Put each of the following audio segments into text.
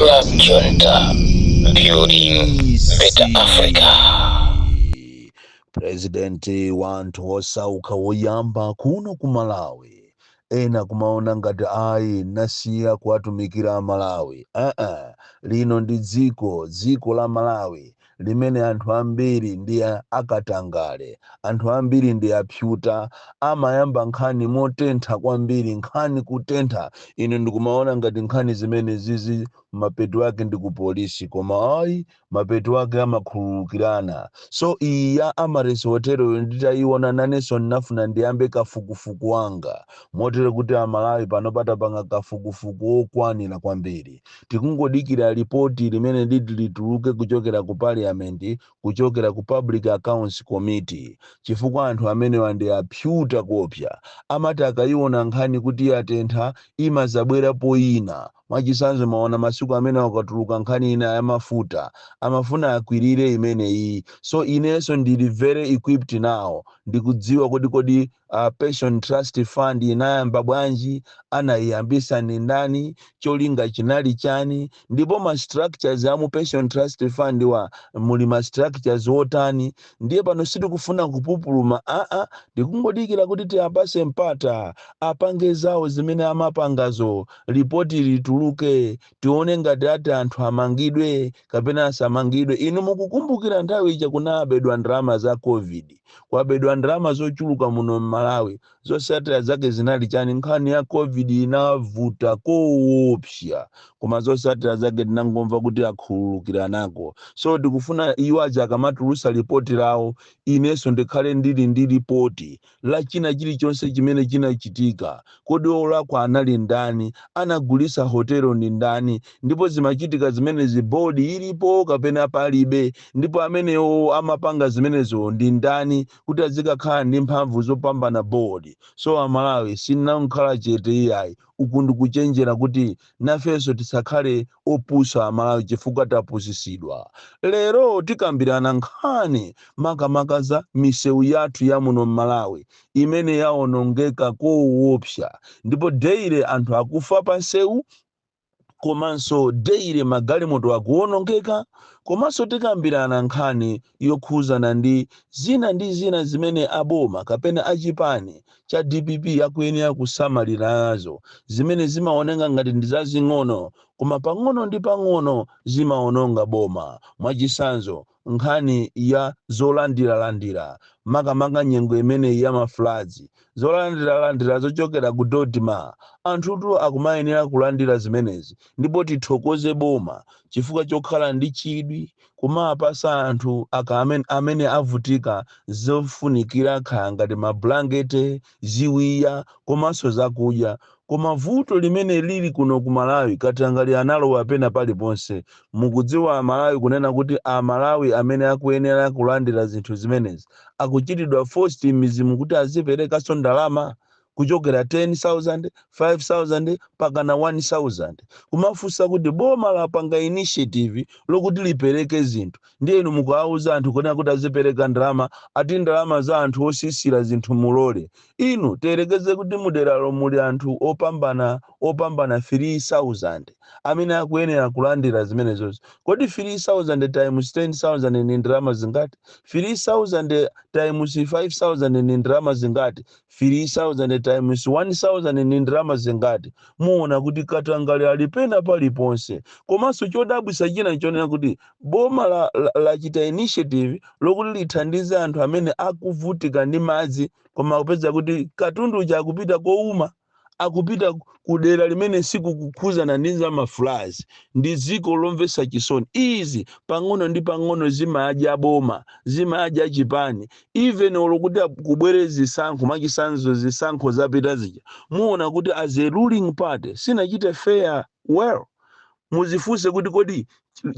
Club Junta, building better Africa. Presidenti wantu osauka woyamba kuno ku Malawi ena kumaona ngati ayi nasiya kuwatumikira Malawi. Lino ndi dziko la Malawi limene anthu ambiri ndi akatangale, anthu ambiri ndi apyuta, amayamba nkhani motentha kwambiri, nkhani kutentha. Ine ndikumaona ngati nkhani zimene zizi mapeto ake ndi ku polisi, koma ayi mapeto ake amakhululukirana. So iya Amaris hotelo nditayiona nanenso ndinafuna ndiyambe kafukufuku wanga motere kuti Amalawi pano patapanga kafukufuku okwanira kwambiri. Tikungodikira ripoti limene lituluke kuchokera ku parliament, kuchokera ku Public Accounts Committee, chifukwa anthu amene ndi apyuta kopya amati akayiona nkhani kuti yatentha imazabwera poyina. Mwachisanzo maona masiku amene wakatuluka nkhani ina ya mafuta amafuna akwirire imeneyi. So inenso ndili very equipped now ndikudziwa kodi pension trust fund inayamba bwanji, anayiyambisa ni ndani, cholinga chinali chani, ndipo ma structures ya mu pension trust fund muli ma structures otani. Ndiye pano sitikufuna kupupuluma, ndikungodikira kuti tiyapase mpata apange zawo zimene amapangazo, ripoti lituluke tione ngati ati anthu amangidwe kapena asamangidwe. Inu mukukumbukira nthawi ija kunabedwa ndrama za COVID, kwabedwa ndrama zochuluka muno Malawi, zosatira zake zinali chani. Nkhani ya COVID inavuta koopsya, koma zosatira zake tinangomva kuti akhululukiranako. So tikufuna iwo aja akamatulusa ripoti lawo, inenso ndikhale ndili ndi ripoti la china chilichonse chimene chinachitika. Kodi olakwa anali ndani, anagulisa hotelo ndi ndani, ndipo zimachitika zimene bodi ilipo kapena palibe, ndipo amene amapanga zimenezo ndi ndani, kuti azikakhala ndi mphamvu zopambana bodi. So Amalawi sinnakhala chete iyayi, uku ndikuchenjera kuti nafenso tisakhale opusa Amalawi chifukwa tapusisidwa. Lero tikambirana nkhani makamaka za misewu yathu ya muno Malawi imene yaonongeka koopsya, ndipo deire anthu akufa pa nsewu, komanso deire magalimoto akuonongeka, komanso tikambirana nkhani yokhuzana ndi zina zimene aboma kapena achipani cha DPP akuyenera kusamalira nazo, zimene zimaoneka ngati ndi zazing'ono koma pang'ono ndi pang'ono zimaononga boma. Mwachisanzo nkhani ya zolandira makamaka nyengo imene ya maflazi, zolandira zochokera ku Dodma, anthutu akumayenera kulandira zimenezi, ndipo tithokoze boma chifukwa chokhala ndi chidwi kumapasa anthu amene avutika zofunikira khaya ngati mablankete, ziwiya komanso zakudya. Koma vuto limene lili kuno ku Malawi katangali analowa pena paliponse. Mukudziwa Amalawi kunena kuti Amalawi amene akuyenera kulandira zinthu zimenezi akuchitidwa forced mizimu kuti aziperekaso ndalama kuchokera 10,000, 5,000 pakana 1,000. Kumafusa kuti boma lapanga initiative lokuti lipereke zinthu, ndiye inu mukawauza anthu kunena kuti azipereka ndalama, ati ndalama za anthu osisira zinthu mulole. Inu terekeze kuti muderalo muli anthu opambana 3,000 amene akuyenera kulandira zimenezozi. Kodi 3,000 times 10,000 ni ndalama zingati? 3,000 times 5,000 ni ndalama zingati? 3,000 times 1,000 ni ndalama zingati? Muona kuti katangali alipena paliponse. Komanso chodabwisa china nchonena kuti boma lachita initiative lokuti lithandize anthu amene akuvutika ndi madzi, koma kupeza kuti katundu uja akupita kouma, akupita kudera limene sikukukhuzana ndi za maflazi, ndi dziko lomvesa chisoni. Izi pang'ono ndi pang'ono zimadya boma, zimadya chipani, even olokuti kubwere zisankho, mwachisanzo zisankho zapita zija, muona kuti as a ruling party sinachite fair well. Muzifunse kuti kodi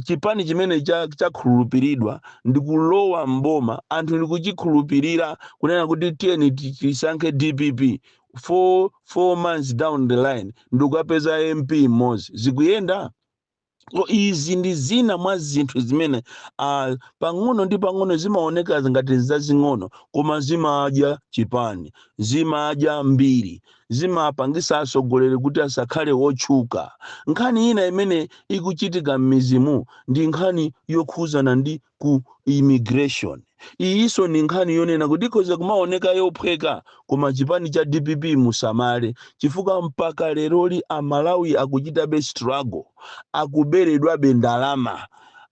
chipani chimene chakhulupiridwa ndikulowa mboma, anthu ndikuchikhulupirira kunena kuti tiyeni tisankhe DPP 4 months down the line ndikapeza MP mmodzi, zikuyenda? izi ndi zina mwa zinthu zimene pang'ono ndi pang'ono zimaoneka ngati zazing'ono koma zimadya chipani, zimadya mbiri, zimapangisa atsogoleri kuti asakhale otchuka. Nkhani ina imene ikuchitika m'mizimu ndi nkhani yokhuzana ndi ku immigration. Iyiso ni nkhani yonena kuti ikhoza kumaoneka yophweka koma chipani cha DPP musamale chifukwa mpaka leroli Amalawi akuchitabe struggle, akuberedwabe ndalama.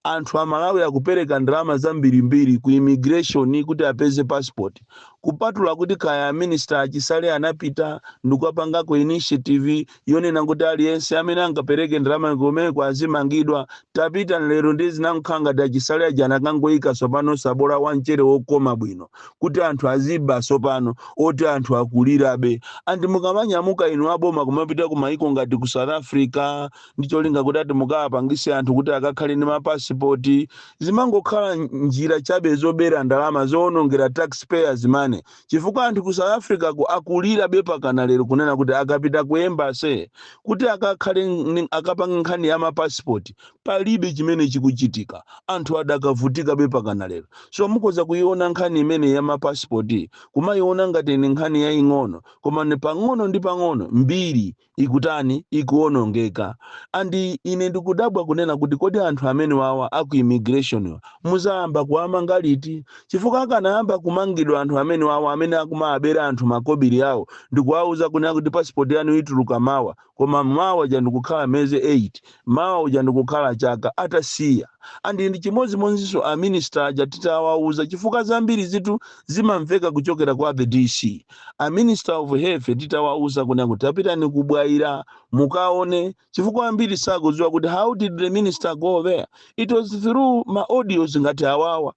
Anthu Amalawi akupereka ndalama zambirimbiri ku immigration kuti apeze passport, kupatula kuti kaya minister achisale anapita ndikupangako initiative yonena kuti aliyense amene angapereke ndalama kumene kwazimangidwa. Tapita lero ndi zinamkhanga kuti achisale aja anakangoyika sopano sabola wanchere wokoma bwino kuti anthu aziba sopano oti anthu akulirabe. Andi mukamanyamuka inu aboma kumapita kumaiko ngati ku South Africa ndicholinga kuti ati mukapangise anthu kuti akakhale ndi mapasipoti, zimangokhala njira chabe zobera ndalama zoonongera taxpayers money. Chifukwa anthu ku South Africa akulira bepa kana lero kunena kuti akapita ku embassy kuti akakhale akapanga nkhani ya mapasipoti palibe chimene chikuchitika, anthu adakavutika bepa kana lero. So mukoza kuiona nkhani imene ya mapasipoti kumayiona ngati ni nkhani yaying'ono koma ni pang'ono ndi pang'ono mbiri ikutani ikuonongeka. Andi ine ndikudabwa kunena kuti kodi anthu amene wawa aku immigration muzayamba kuamanga liti, chifukwa akanayamba kumangidwa anthu amene wawa amene akumabera anthu makobiri awo ndikuwauza kunena kuti passport yanu ituluka mawa koma mawa ja ndikukhala meze 8 mawa uja ndikukhala chaka atasiya. Andi ndi chimodzimodzinso a minister aja titawauza chifukwa zambiri zitu zimamveka kuchokera kwa the DC. A minister of health titawauza kunena kuti apitani kubwaira mukaone chifukwa ambiri sakudziwa kuti how did the minister go there. It was through ma audios ngati awawa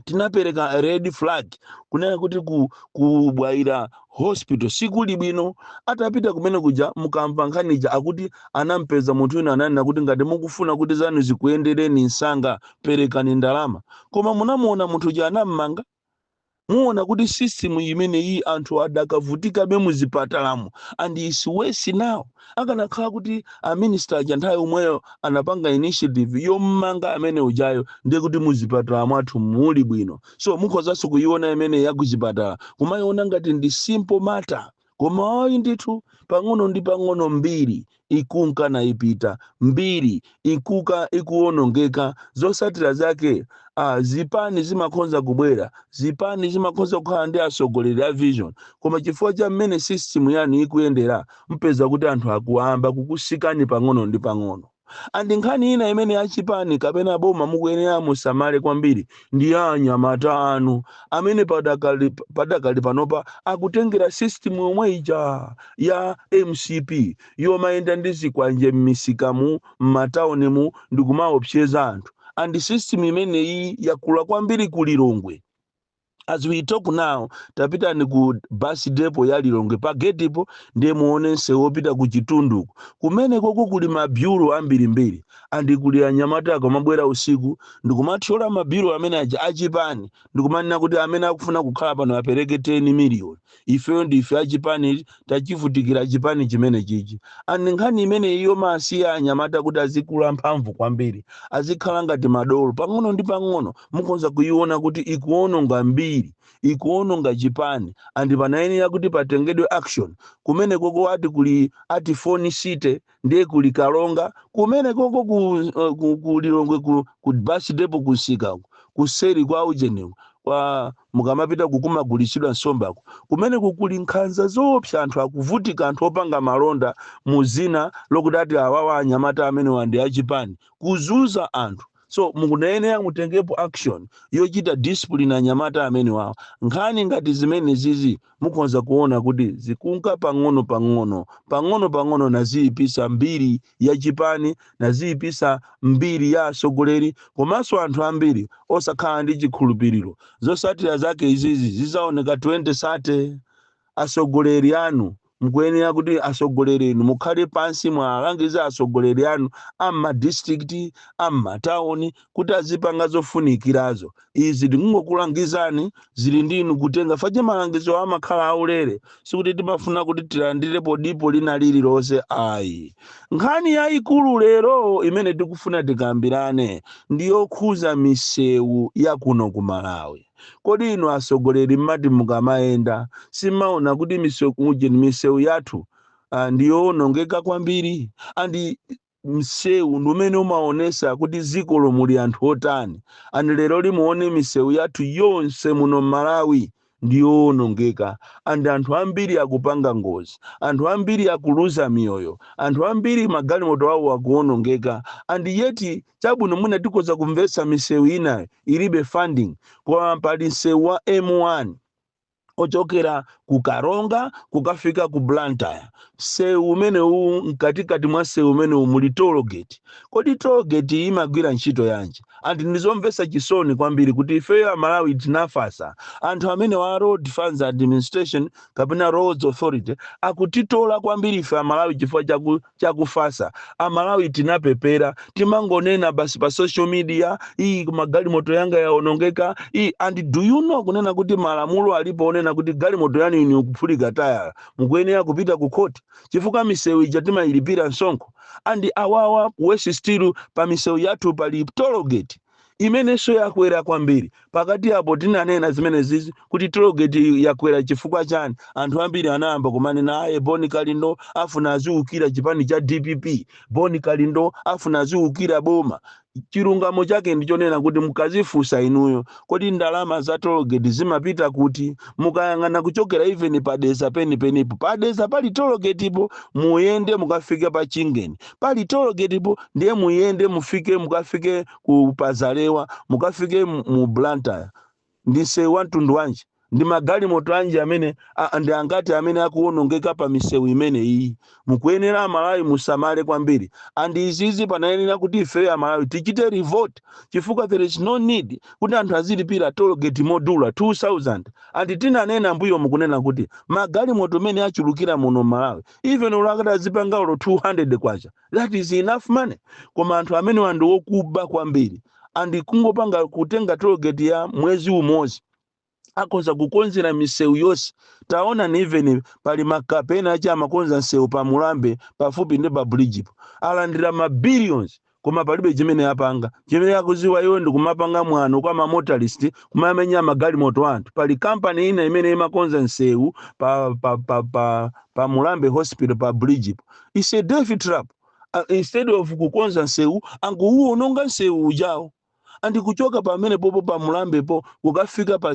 tinapereka red flag kunena kuti kubwaira hospital sikuli bwino. Atapita kumene kuja mukamva nkhanija akuti anampeza munthu ina ananena kuti ngati mukufuna kuti zanu zikuyendereni nsanga perekani ndalama, koma munamuona munthu ja anammanga. Muona kuti system imene iyi anthu adakavutika be muzipatalamu and is worse now. Akanakhala kuti a minister aja nthawi omweyo anapanga initiative yommanga amene ujayo ndiye kuti muzipatalamu athu muli bwino. So mukhozanso kuiona imene yakuchipatala kumayiona ngati ndi simple matter koma ayi ndithu pang'ono ndi pang'ono mbiri ikunka na ipita, mbiri ikuka ikuonongeka. Zosatira zake zipani zimakhonza kubwera, zipani zimakhonza kukhala ndi atsogoleri a vision koma chifukwa cha mmene system yanu ikuyendera mpeza kuti anthu akuamba kukusikani pang'ono ndi pang'ono. Andi nkhani ina imene yachipani kapena boma mukuyenera musamale kwambiri ndi anyamata anu amene padakali panopa akutengera system yomwe ija ya MCP yomayenda ndi zikwanje m'misikamu m'mataunimu ndi kumaopseza anthu. And system imene iyi yakula kwambiri ku Lilongwe. As we talk now, tapita ni ku bus depot ya Lilongwe pa gate po ndiye muone nsewu pita ku Chitundu kumene koko kuli mabyuro ambirimbiri andi kuli anyamata akamabwera usiku ndikumathyola mabyuro amene aja achipani ndikumanena kuti amene akufuna kukhala pano apereke 10 million. Ifeyo ndi ife achipani tachivutikira chipani chimene chichi. Andi nkhani imene iyo masiya anyamata kuti azikula mphamvu kwambiri azikhala ngati madolo pang'ono ndi pang'ono mukonza kuiona kuti ikuononga mbiri ikuononga chipani andi panayenera kuti patengedwe action. Kumene koko ati kuli ati Foni City ndiye kuli Kalonga kumene koko ku Lilongwe ku bus depot kusika kuseri kwa ujeni kwa mukamapita kukumagulitsidwa nsombako kumene kukuli nkhanza zoopsa anthu akuvutika anthu opanga malonda muzina lokuti ati awawa anyamata amene wandi achipani kuzuza anthu. So mukuyenera mutengepo action yochita discipline anyamata amene wawa. Nkhani ngati zimene zizi mukonza kuona kuti zikunka pang'ono pang'ono na ziyipisa mbiri ya chipani na ziyipisa mbiri ya atsogoleri komanso anthu ambiri osakhala ndi chikhulupiriro. Zosatira zake izizi zizaoneka 2030 atsogoleri anu mkuyenera kuti asogoleri enu mukhale pansi mwalangiza asogoleri anu am'madistrikiti am'matawuni kuti azipanga zofunikirazo. Izi tikungokulangizani zili ndinu kutenga fache malangizo amakhala aulere sikuti timafuna kuti tilandirepo dipo lina lililonse ayi. Nkhani yayikulu lero imene tikufuna tikambirane ndiyokhuza misewu ya kuno ku Malawi. Kodi inu asogoleri mmati mukamayenda simaona kuti misewu yathu ndiyowonongeka kwambiri, andi msewu ndumene umaonesa kuti dziko lomuli anthu otani, andi lero limuone misewu yathu yonse muno Malawi ndiyowonongeka, andi anthu ambiri akupanga ngozi, anthu ambiri akuluza miyoyo, anthu ambiri magalimoto awo akuwonongeka, andi yeti chabwino mwina tikoza kumvetsa misewu inayo ilibe funding. Kwa pali msewu wa M1 ochokera ku Karonga kukafika ku Blantyre, msewu umene uwu mkatikati mwa msewu umene muli toll gate. Kodi toll gate imagwira ntchito yanji? Andi ndizomvetsa chisoni kwambiri kuti ifeyo Amalawi tinafasa anthu amene wa Road Funds Administration kapena Roads Authority akutitola kwambiri ife Amalawi chifukwa chakufasa. Amalawi tinapepera, timangonena basi pa social media iyi magalimoto yanga yaonongeka iyi. And do you know kunena kuti malamulo alipo onena kuti galimoto yani ini ukuphulika taya mukuyenera kupita ku court chifukwa misewu ija timayilipira msonkho. Andi awawa wesi still pa misewu yathu pali toll gate imenenso yakwera kwambiri. Pakati apo tinanena zimene zizi kuti toll gate yakwera chifukwa chani, anthu ambiri anayamba kumanena aye Boni Kalindo afuna aziukira chipani cha DPP, Boni Kalindo afuna aziukira boma. Chilungamo chake ndichonena kuti mukazifusa inuyo kodi ndalama za toll gate zimapita kuti, mukayang'ana kuchokera even padeza penipenipo, padeza pali toll gate ipo muyende mukafike pa Chingeni, pali toll gate ipo ndiye muyende mufike mukafike ku Pazalewa, mukafike mu Blantyre. Ndise wantundu wanji ndi magalimoto anji amene ndi angati amene akuwonongeka pa misewu imene iyi. Mukuyenera Amalawi musamale kwambiri, andi izizi panayenera kuti ife Amalawi tichite revolt chifukwa there is no need kuti anthu azilipira toll gate modula 2000. Andi tinanena mbuyo mukunena kuti magalimoto amene achulukira muno Malawi even ulakati azipanga ulo 200 kwacha, that is enough money. Koma anthu amene wandu wokuba kwambiri andi kungopanga kutenga toll gate ya mwezi umozi akoza kukonzera misewu yonse. Taona ni even pali makapena acha amakonza msewu pa Mulambe pafupi ndi pa bridge alandira ma billions koma palibe chimene apanga. Chimene akuziwa iwo ndi kumapanga mwano kwa ma motorist kumamenya magalimoto anthu. Pali company ina imene imakonza msewu pa Mulambe hospital pa bridge. It's a death trap. Instead of kukonza msewu anguwononga msewu ujawo. Andi kuchoka pamene popo pa Mulambe po kukafika pa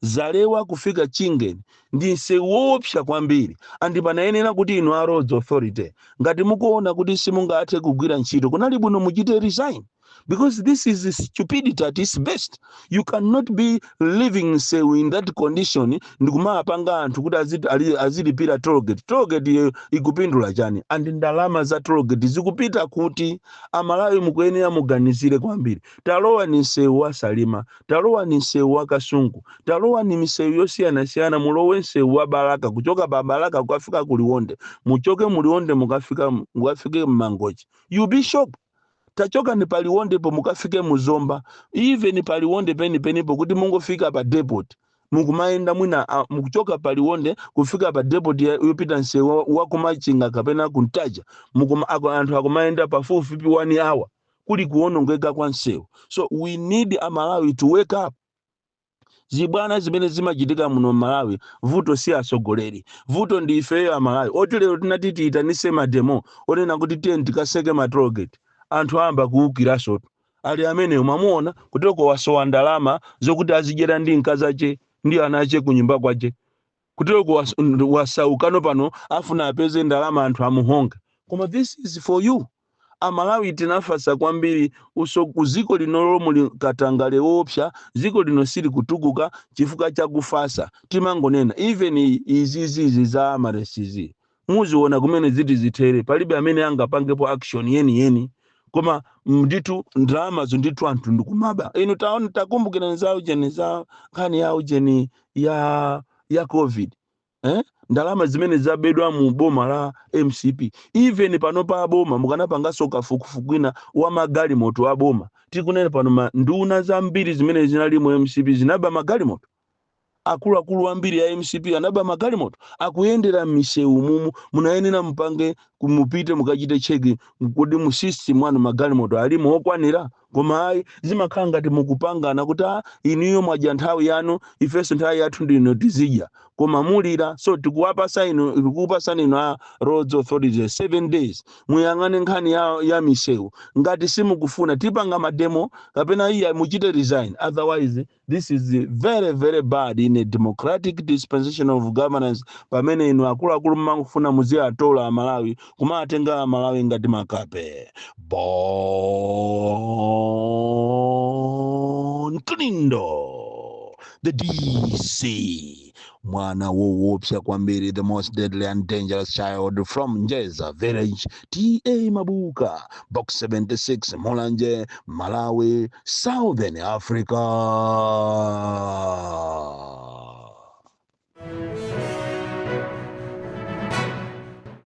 Zalewa kufika Chingeni ndi msewu woopsa kwambiri. Andi panayenera kuti inu a Roads Authority ngati mukuona kuti simungathe kugwira ntchito kunali bwino muchite resign, because this is stupidity at its best. You cannot be living in that condition ndikumapanga anthu kuti azilipira toll gate. Toll gate ikupindula chani? Andi ndalama za toll gate zikupita kuti Amalawi mukuyenera muganizire kwambiri. Talowa ni msewu wa Salima, talowa ni msewu wa Kasungu, talowa ni misewu yosiyana-siyana, mulowe msewu wa Balaka, kuchoka pa Balaka kukafika ku Liwonde, muchoke mu Liwonde mukafike Mangochi. You be shocked. Tachoka ni Paliwonde po mukafike Muzomba, even Paliwonde penipo kuti mungofika pa depot. Mukumaenda mwina mukuchoka Paliwonde kufika pa depot yopita msewu wa Kumachinga kapena Kuntaja. Anthu akumaenda pafupi 1 hour kuli kuwonongeka kwa msewu. So we need Amalawi to wake up. Zibwana zimene zimachitika muno Malawi vuto si asogoleri, vuto ndi ifeyo Amalawi. Oti lero tinati tiyitanise mademo onena kuti tiye tikaseke ma toll gate, anthu amba kuukiraso ali amene umamuona kutoko wasowa ndalama zokuti azidyera ndi mkazi ache ndi ana ache kunyumba kwache, kutoko wasaukano pano afuna apeze ndalama anthu amuhonga. Koma this is for you. Amalawi tinafasa kwambiri kuziko linolo muli katangale woopsa, ziko lino sili kutukuka chifukwa cha kufasa. Timangonena even izizi za amaresizi muziona kumene ziti zitere palibe amene angapangepo action yeni. Koma nditu ndramazo nditu anthu ndikumaba. Inu taona takumbukira nzawo jeni za nkhani yawo jeni ya COVID. ndalama zimene zabedwa mu boma la MCP. Even pano pa boma mukanapanganso kafukufukwina wa magalimoto a boma. Tikunena pano nduna zambiri zimene zinali mu MCP zinaba magalimoto. Akulu ambiri ya MCP anaba magalimoto akuyendera m'misewu mumu, munayenera mpange kumupite mukachite cheki kuti mu system wanu magalimoto alimo okwanira. Koma ayi zimakhala ngati mukupangana kuti inuyo mwadya nthawi yanu, ifenso nthawi yathu ndino tizidya. Koma mulira, so tikupasani ino roads authorities 7 days muyang'ane nkhani ya misewu. Ngati simukufuna tipanga mademo kapena iya muchite resign, otherwise this is very very bad in a democratic dispensation of governance. Pamene inu akuluakulu mmangufuna muziatola Malawi kumatenga Malawi ngati makape. Bon Klindo, the DC, mwana woopsa kwambiri, the most deadly and dangerous child from Njeza village, T.A. Mabuka, box 76, Mulanje, Malawi, Southern Africa.